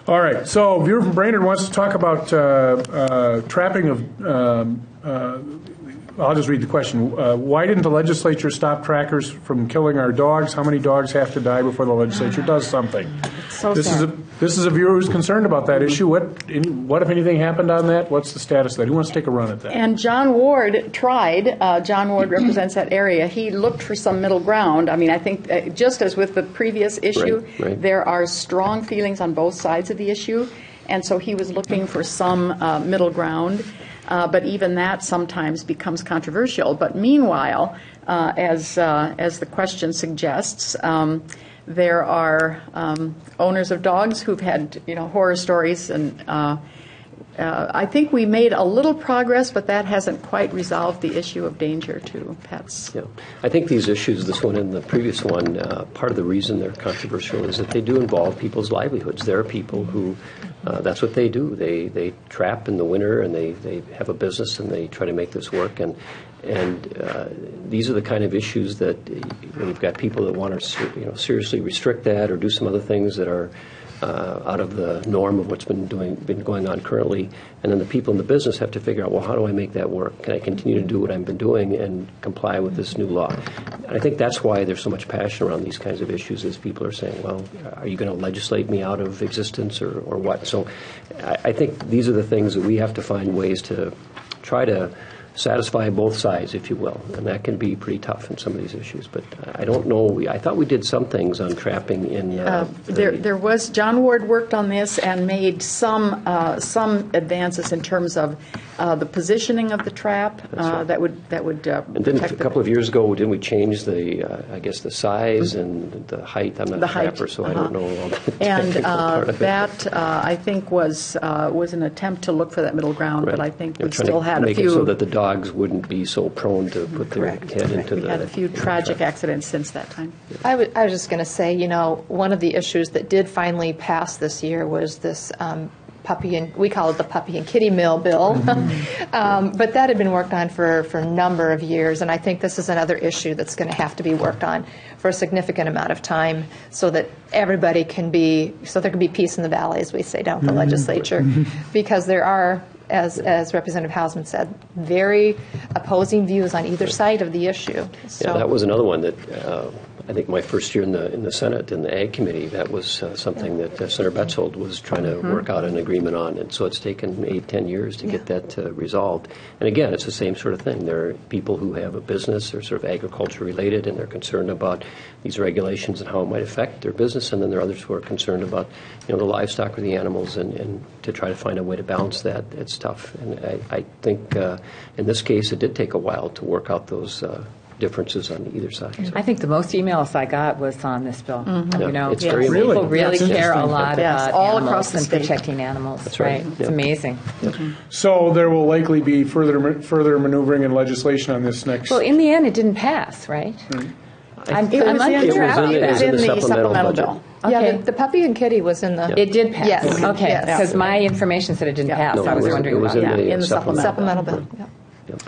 All right, so a viewer from Brainerd wants to talk about trapping of, I'll just read the question. Why didn't the legislature stop trackers from killing our dogs? How many dogs have to die before the legislature does something? So This sad. is a viewer who's concerned about that issue. What, if anything, happened on that? What's the status of that? Who wants to take a run at that? And John Ward tried. John Ward represents that area. He looked for some middle ground. I mean, I think just as with the previous issue, Right. there are strong feelings on both sides of the issue, and so he was looking for some middle ground. But even that sometimes becomes controversial. But meanwhile, as the question suggests, there are owners of dogs who've had horror stories, and I think we made a little progress, but that hasn't quite resolved the issue of danger to pets. Yeah. I think these issues, this one and the previous one, part of the reason they're controversial is that they do involve people's livelihoods. There are people who, that's what they do. They trap in the winter, and they have a business, and they try to make this work. And these are the kind of issues that when you've got people that want to seriously restrict that or do some other things that are out of the norm of what's been going on currently, and then the people in the business have to figure out, well, how do I make that work? Can I continue to do what I've been doing and comply with this new law? And I think that's why there's so much passion around these kinds of issues, is people are saying, well, are you going to legislate me out of existence or what? So I think these are the things that we have to find ways to try to satisfy both sides, if you will, and that can be pretty tough in some of these issues. But I don't know. I thought we did some things on trapping in. There was John Ward worked on this and made some advances in terms of the positioning of the trap right. that would and then a couple of years ago, didn't we change the I guess the size and the height? I'm not the a trapper, height, so I don't know all the and technical part of it. that I think was an attempt to look for that middle ground, Right. but I think They're we trying still to had a make few. it so that the dogs wouldn't be so prone to put Correct. their head into We the. had a few tragic trap. accidents since that time. I was just going to say, one of the issues that did finally pass this year was this we call it the puppy and kitty mill bill. But that had been worked on for a number of years, and I think this is another issue that's going to have to be worked on for a significant amount of time so that everybody there can be peace in the valley, as we say down at the legislature, because there are, as Representative Hausman said, very opposing views on either side of the issue. So. Yeah, that was another one that I think my first year in the Senate, in the Ag Committee, that was something that Senator Betzold was trying to work out an agreement on. And so it's taken 8-10 years to get that resolved. And again, it's the same sort of thing. There are people who have a business or sort of agriculture related, and they're concerned about these regulations and how it might affect their business. And then there are others who are concerned about the livestock or the animals, and to try to find a way to balance that, it's tough. And I think in this case, it did take a while to work out those differences on either side. So. I think the most emails I got was on this bill. Yeah, it's Yes. very People amazing. really That's care a interesting. lot Yes, about all animals across the and state. protecting animals. That's right. It's Yeah. amazing. So there will likely be further maneuvering and legislation on this next. Well, in the end, it didn't pass, right? I'm It was unclear in about it was that. in the supplemental bill. Yeah, Okay. the puppy and kitty was in the It did pass. Yes. Okay, Yes. because my information said it didn't Yeah. pass. No, I was it wondering was about in that. the in the supplemental. supplemental bill. Yeah. Yep.